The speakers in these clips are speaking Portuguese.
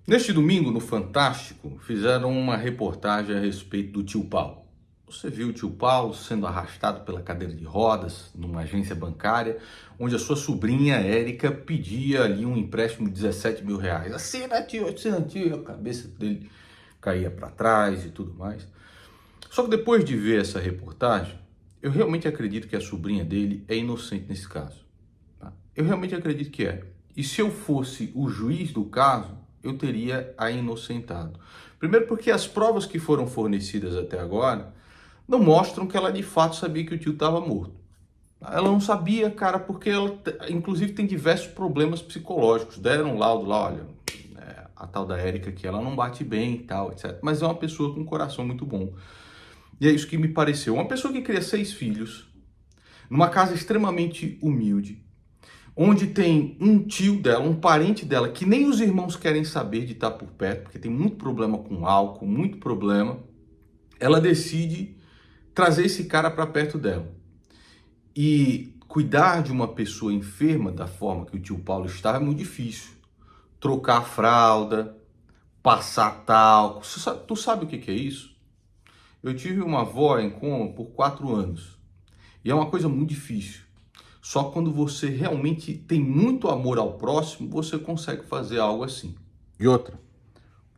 Neste domingo, no Fantástico, fizeram uma reportagem a respeito do tio Paulo. Você viu o tio Paulo sendo arrastado pela cadeira de rodas numa agência bancária, onde a sua sobrinha Érica pedia ali um empréstimo de 17 mil reais. Assina, tio, a cabeça dele caía para trás e tudo mais. Só que depois de ver essa reportagem, eu realmente acredito que a sobrinha dele é inocente nesse caso. Tá? Eu realmente acredito que é. E se eu fosse o juiz do caso, eu teria a inocentado. Primeiro porque as provas que foram fornecidas até agora não mostram que ela de fato sabia que o tio estava morto. Ela não sabia, cara, porque ela, inclusive, tem diversos problemas psicológicos. Deram um laudo lá, olha, a tal da Érica que ela não bate bem e tal, etc. Mas é uma pessoa com um coração muito bom. E é isso que me pareceu. Uma pessoa que cria 6 filhos, numa casa extremamente humilde, onde tem um tio dela, um parente dela, que nem os irmãos querem saber de estar por perto, porque tem muito problema com álcool, muito problema, ela decide trazer esse cara para perto dela. E cuidar de uma pessoa enferma da forma que o tio Paulo estava é muito difícil. Trocar a fralda, passar talco. Tu sabe o que é isso? Eu tive uma avó em coma por 4 anos. E é uma coisa muito difícil. Só quando você realmente tem muito amor ao próximo, você consegue fazer algo assim. E outra,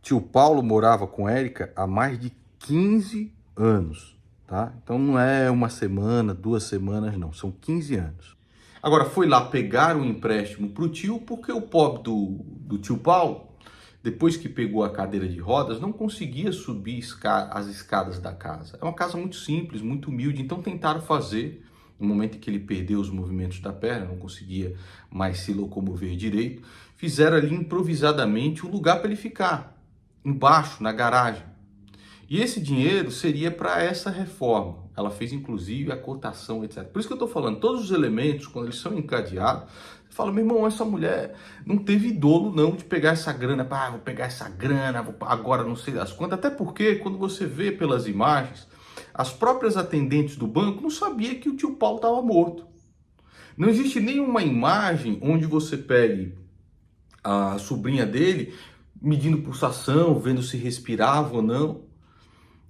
tio Paulo morava com Érica há mais de 15 anos, tá? Então não é uma semana, 2 semanas, não. São 15 anos. Agora, foi lá pegar um empréstimo pro tio, porque o pobre do tio Paulo, depois que pegou a cadeira de rodas, não conseguia subir as escadas da casa. É uma casa muito simples, muito humilde, então tentaram fazer. No momento em que ele perdeu os movimentos da perna, não conseguia mais se locomover direito, fizeram ali improvisadamente um lugar para ele ficar, embaixo, na garagem. E esse dinheiro seria para essa reforma. Ela fez inclusive a cotação, etc. Por isso que eu estou falando, todos os elementos, quando eles são encadeados, você fala, meu irmão, essa mulher não teve dolo não de pegar essa grana, vou pegar essa grana, agora não sei das quantas, até porque quando você vê pelas imagens, as próprias atendentes do banco não sabiam que o tio Paulo estava morto. Não existe nenhuma imagem onde você pegue a sobrinha dele medindo pulsação, vendo se respirava ou não.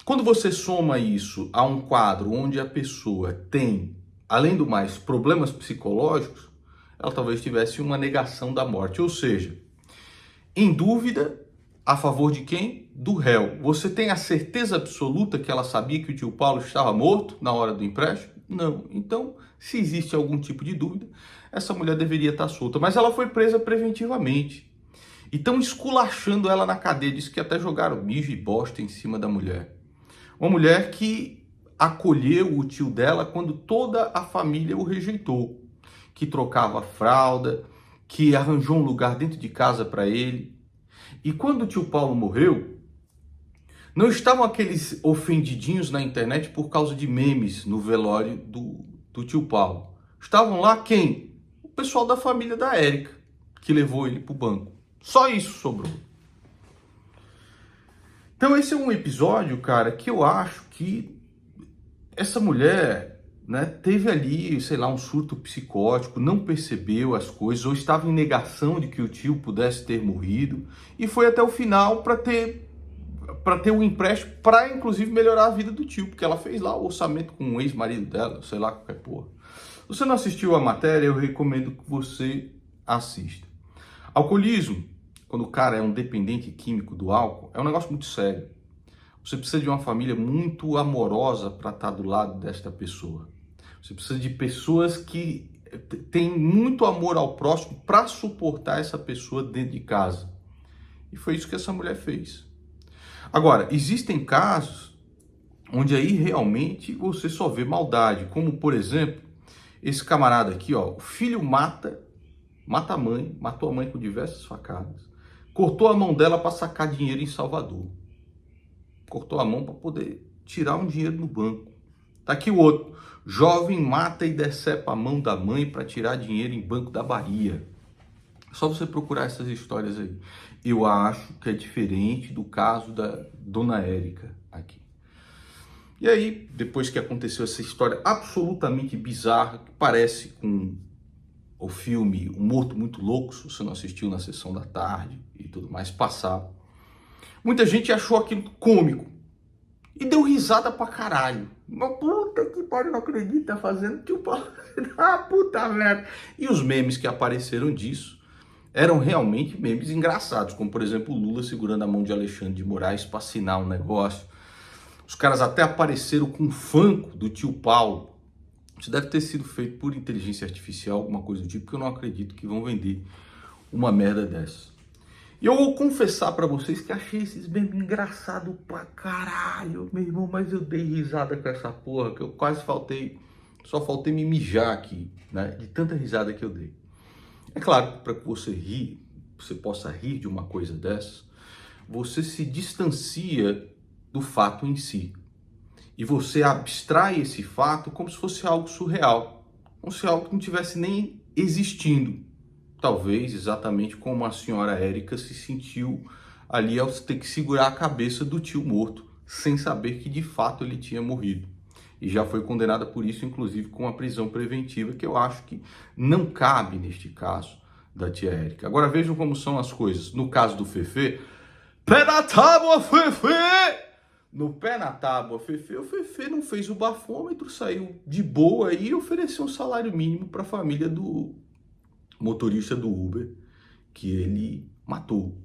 Quando você soma isso a um quadro onde a pessoa tem, além do mais, problemas psicológicos, ela talvez tivesse uma negação da morte. Ou seja, em dúvida, a favor de quem? Do réu. Você tem a certeza absoluta que ela sabia que o tio Paulo estava morto na hora do empréstimo? Não. Então, se existe algum tipo de dúvida, essa mulher deveria estar solta. Mas ela foi presa preventivamente. E estão esculachando ela na cadeia. Diz que até jogaram mijo e bosta em cima da mulher. Uma mulher que acolheu o tio dela quando toda a família o rejeitou. Que trocava fralda, que arranjou um lugar dentro de casa para ele. E quando o tio Paulo morreu, não estavam aqueles ofendidinhos na internet por causa de memes no velório do tio Paulo. Estavam lá quem? O pessoal da família da Érica, que levou ele para o banco. Só isso sobrou. Então esse é um episódio, cara, que eu acho que essa mulher, né, teve ali, sei lá, um surto psicótico, não percebeu as coisas, ou estava em negação de que o tio pudesse ter morrido, e foi até o final para ter um empréstimo, para inclusive melhorar a vida do tio, porque ela fez lá o orçamento com o ex-marido dela, sei lá, qualquer porra. Se você não assistiu a matéria, eu recomendo que você assista. Alcoolismo, quando o cara é um dependente químico do álcool, é um negócio muito sério. Você precisa de uma família muito amorosa para estar do lado desta pessoa. Você precisa de pessoas que têm muito amor ao próximo para suportar essa pessoa dentro de casa. E foi isso que essa mulher fez. Agora, existem casos onde aí realmente você só vê maldade, como por exemplo, esse camarada aqui, ó, o filho mata a mãe, matou a mãe com diversas facadas, cortou a mão dela para sacar dinheiro em Salvador. Cortou a mão para poder tirar um dinheiro no banco. Tá aqui o outro. Jovem mata e decepa a mão da mãe para tirar dinheiro em banco da Bahia. É só você procurar essas histórias aí. Eu acho que é diferente do caso da dona Érica aqui. E aí, depois que aconteceu essa história absolutamente bizarra, que parece com o filme O Morto Muito Louco, se você não assistiu na sessão da tarde e tudo mais, passava. Muita gente achou aquilo cômico e deu risada pra caralho. Mas puta que pariu, não acredito, tá fazendo tio Paulo. Ah, puta merda. E os memes que apareceram disso eram realmente memes engraçados, como por exemplo o Lula segurando a mão de Alexandre de Moraes para assinar um negócio. Os caras até apareceram com o Funko do tio Paulo. Isso deve ter sido feito por inteligência artificial, alguma coisa do tipo, porque eu não acredito que vão vender uma merda dessa. E eu vou confessar pra vocês que achei esses memes engraçados pra caralho, meu irmão, mas eu dei risada com essa porra, que eu quase só faltei me mijar aqui, né, de tanta risada que eu dei. É claro, para que você possa rir de uma coisa dessa, você se distancia do fato em si. E você abstrai esse fato como se fosse algo surreal, como se algo que não tivesse nem existindo. Talvez exatamente como a senhora Érica se sentiu ali ao ter que segurar a cabeça do tio morto, sem saber que de fato ele tinha morrido. E já foi condenada por isso, inclusive com a prisão preventiva, que eu acho que não cabe neste caso da tia Érica. Agora vejam como são as coisas. No caso do Fefe, pé na tábua, Fefe! No pé na tábua, o Fefe não fez o bafômetro, saiu de boa e ofereceu um salário mínimo para a família do motorista do Uber que ele matou.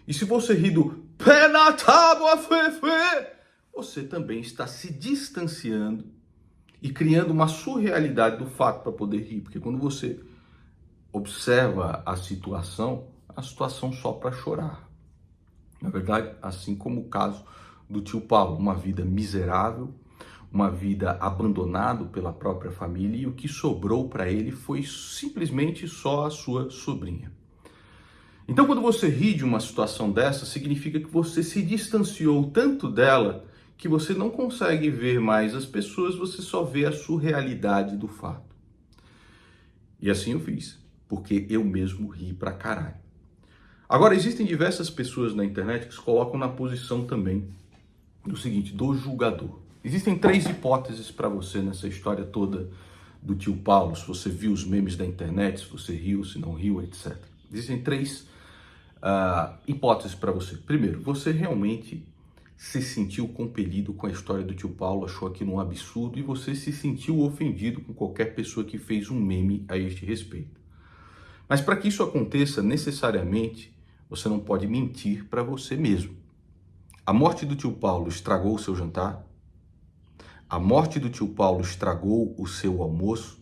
E se você rir do pé na tábua, Fefe, você também está se distanciando e criando uma surrealidade do fato para poder rir, porque quando você observa a situação só para chorar. Na verdade, assim como o caso do tio Paulo, uma vida miserável, uma vida abandonado pela própria família, e o que sobrou para ele foi simplesmente só a sua sobrinha. Então, quando você ri de uma situação dessa, significa que você se distanciou tanto dela que você não consegue ver mais as pessoas, você só vê a surrealidade do fato. E assim eu fiz, porque eu mesmo ri pra caralho. Agora, existem diversas pessoas na internet que se colocam na posição também do seguinte, do julgador. Existem 3 hipóteses para você nessa história toda do tio Paulo, se você viu os memes da internet, se você riu, se não riu, etc. Existem 3 hipóteses para você. Primeiro, você realmente se sentiu compelido com a história do tio Paulo, achou aquilo um absurdo e você se sentiu ofendido com qualquer pessoa que fez um meme a este respeito. Mas para que isso aconteça, necessariamente, você não pode mentir para você mesmo. A morte do tio Paulo estragou o seu jantar? A morte do tio Paulo estragou o seu almoço?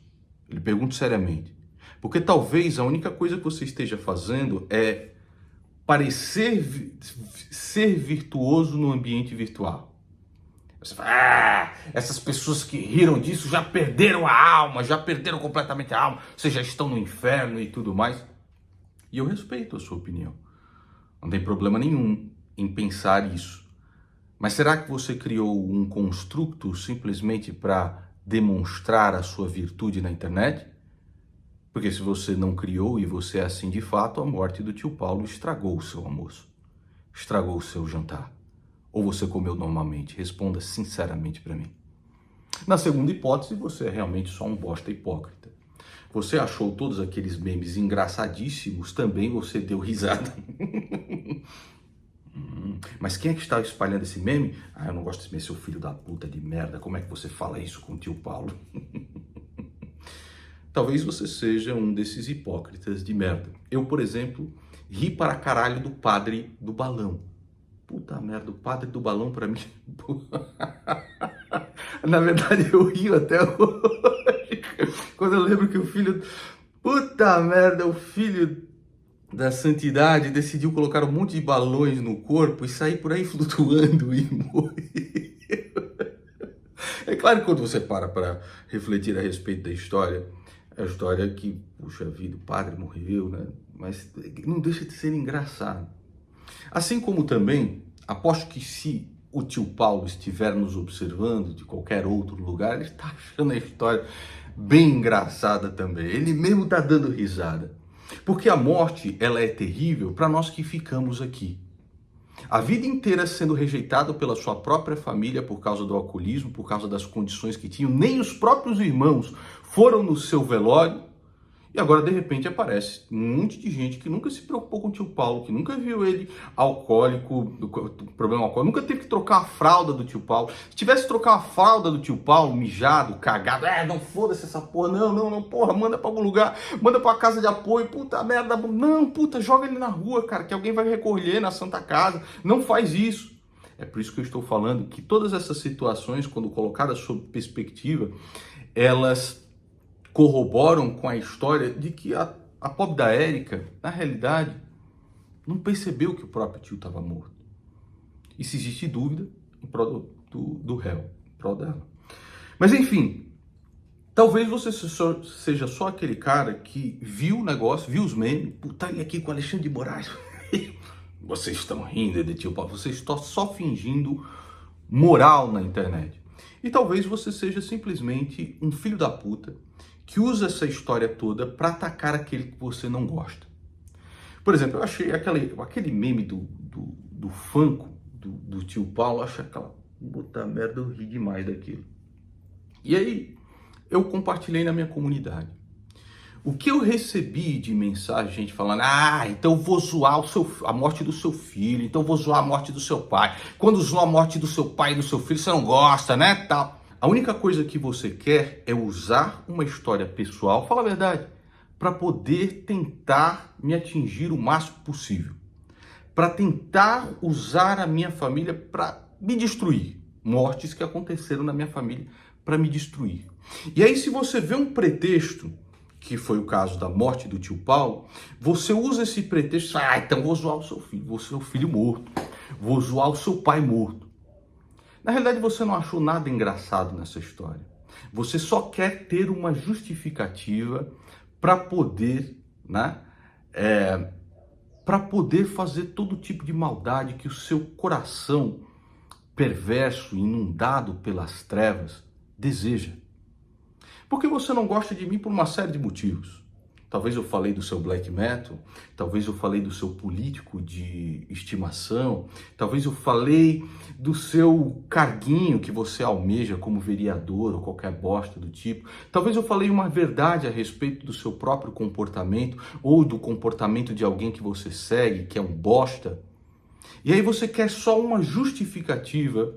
Ele pergunta seriamente. Porque talvez a única coisa que você esteja fazendo é parecer ser virtuoso no ambiente virtual. Você fala, essas pessoas que riram disso já perderam a alma, já perderam completamente a alma, vocês já estão no inferno e tudo mais. E eu respeito a sua opinião. Não tem problema nenhum em pensar isso. Mas será que você criou um construto simplesmente para demonstrar a sua virtude na internet? Porque se você não criou e você é assim de fato, a morte do tio Paulo estragou o seu almoço, estragou o seu jantar. Ou você comeu normalmente? Responda sinceramente para mim. Na segunda hipótese, você é realmente só um bosta hipócrita. Você achou todos aqueles memes engraçadíssimos, também você deu risada. Mas quem é que estava espalhando esse meme? Eu não gosto desse meme, seu filho da puta de merda. Como é que você fala isso com o tio Paulo? Talvez você seja um desses hipócritas de merda. Eu, por exemplo, ri para caralho do padre do balão. Puta merda, o padre do balão pra mim... Na verdade, eu rio até hoje. Quando eu lembro que o filho... Puta merda, o filho da santidade decidiu colocar um monte de balões no corpo e sair por aí flutuando e morrer. É claro que quando você para refletir a respeito da história, é a história que, puxa vida, o padre morreu, né? Mas não deixa de ser engraçado. Assim como também, aposto que se o tio Paulo estiver nos observando de qualquer outro lugar, ele está achando a história bem engraçada também. Ele mesmo está dando risada. Porque a morte, ela é terrível para nós que ficamos aqui. A vida inteira sendo rejeitado pela sua própria família por causa do alcoolismo, por causa das condições que tinham, nem os próprios irmãos foram no seu velório. E agora, de repente, aparece um monte de gente que nunca se preocupou com o tio Paulo, que nunca viu ele alcoólico, problema alcoólico, nunca teve que trocar a fralda do tio Paulo. Se tivesse que trocar a fralda do tio Paulo, mijado, cagado, não foda-se essa porra, não, porra, manda pra algum lugar, manda pra casa de apoio, puta merda, não, puta, joga ele na rua, cara, que alguém vai recolher na Santa Casa, não faz isso. É por isso que eu estou falando que todas essas situações, quando colocadas sob perspectiva, elas corroboram com a história de que a pobre da Érica, na realidade, não percebeu que o próprio tio estava morto. E se existe dúvida, em prol do réu, em prol dela. Mas enfim, talvez você seja só aquele cara que viu o negócio, viu os memes, puta, ele aqui com o Alexandre de Moraes. Vocês estão rindo de tio Paulo, vocês estão só fingindo moral na internet. E talvez você seja simplesmente um filho da puta que usa essa história toda para atacar aquele que você não gosta. Por exemplo, eu achei aquele meme do Funko, do tio Paulo, eu achei aquela puta merda, eu ri demais daquilo. E aí, eu compartilhei na minha comunidade. O que eu recebi de mensagem, gente falando, então eu vou zoar a morte do seu filho, então eu vou zoar a morte do seu pai. Quando zoa a morte do seu pai e do seu filho, você não gosta, né, tal. A única coisa que você quer é usar uma história pessoal, fala a verdade, para poder tentar me atingir o máximo possível. Para tentar usar a minha família para me destruir. Mortes que aconteceram na minha família para me destruir. E aí, se você vê um pretexto, que foi o caso da morte do tio Paulo, você usa esse pretexto, então vou zoar o seu filho, vou ser o filho morto, vou zoar o seu pai morto. Na realidade, você não achou nada engraçado nessa história. Você só quer ter uma justificativa para poder, para poder fazer todo tipo de maldade que o seu coração perverso, inundado pelas trevas, deseja. Porque você não gosta de mim por uma série de motivos. Talvez eu falei do seu black metal, talvez eu falei do seu político de estimação, talvez eu falei do seu carguinho que você almeja como vereador ou qualquer bosta do tipo. Talvez eu falei uma verdade a respeito do seu próprio comportamento ou do comportamento de alguém que você segue, que é um bosta. E aí você quer só uma justificativa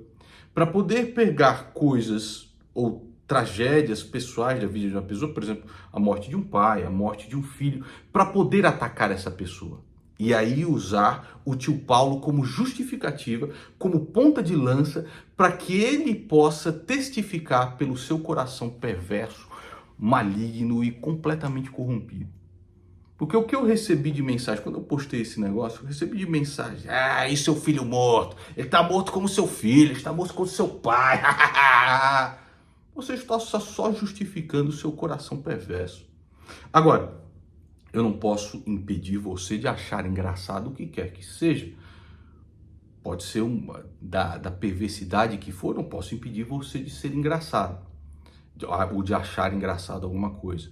para poder pegar coisas ou tragédias pessoais da vida de uma pessoa, por exemplo, a morte de um pai, a morte de um filho, para poder atacar essa pessoa. E aí usar o tio Paulo como justificativa, como ponta de lança, para que ele possa testificar pelo seu coração perverso, maligno e completamente corrompido. Porque o que eu recebi de mensagem, quando eu postei esse negócio, eu recebi de mensagem, e seu filho morto? Ele está morto como seu filho, ele está morto como seu pai. Você está só justificando o seu coração perverso. Agora, eu não posso impedir você de achar engraçado o que quer que seja. Pode ser da perversidade que for, não posso impedir você de ser engraçado. Ou de achar engraçado alguma coisa.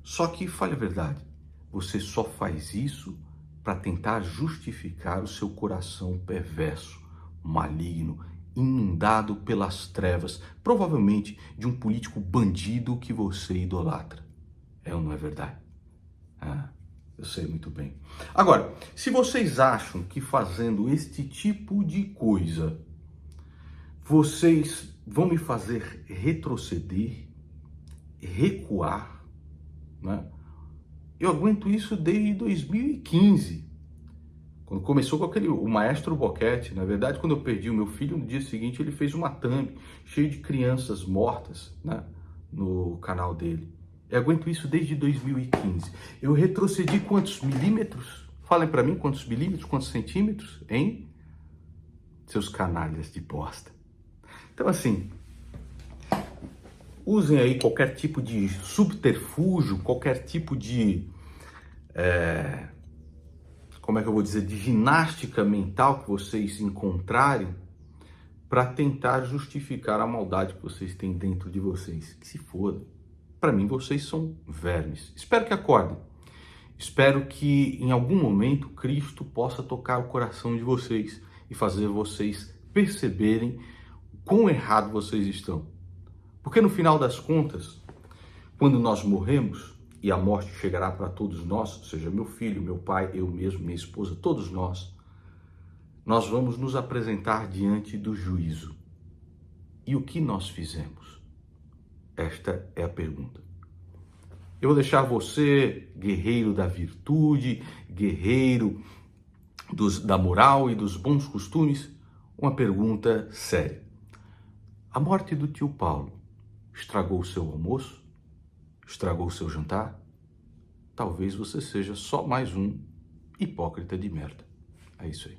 Só que, fale a verdade, você só faz isso para tentar justificar o seu coração perverso, maligno, inundado pelas trevas, provavelmente de um político bandido que você idolatra. É ou não é verdade? Eu sei muito bem. Agora, se vocês acham que fazendo este tipo de coisa, vocês vão me fazer retroceder, recuar, eu aguento isso desde 2015. Quando começou com o Maestro Boquete, na verdade, quando eu perdi o meu filho, no dia seguinte ele fez uma thumb cheia de crianças mortas, no canal dele. Eu aguento isso desde 2015. Eu retrocedi quantos milímetros? Falem para mim quantos milímetros, quantos centímetros, hein? Seus canalhas de bosta. Então, assim, usem aí qualquer tipo de subterfúgio, qualquer tipo de... como é que eu vou dizer, de ginástica mental que vocês encontrarem para tentar justificar a maldade que vocês têm dentro de vocês. Que se foda. Para mim, vocês são vermes. Espero que acordem. Espero que em algum momento Cristo possa tocar o coração de vocês e fazer vocês perceberem quão errado vocês estão. Porque no final das contas, quando nós morremos, e a morte chegará para todos nós, seja meu filho, meu pai, eu mesmo, minha esposa, todos nós vamos nos apresentar diante do juízo. E o que nós fizemos? Esta é a pergunta. Eu vou deixar você, guerreiro da virtude, guerreiro da moral e dos bons costumes, uma pergunta séria. A morte do tio Paulo estragou o seu almoço? Estragou o seu jantar? Talvez você seja só mais um hipócrita de merda. É isso aí.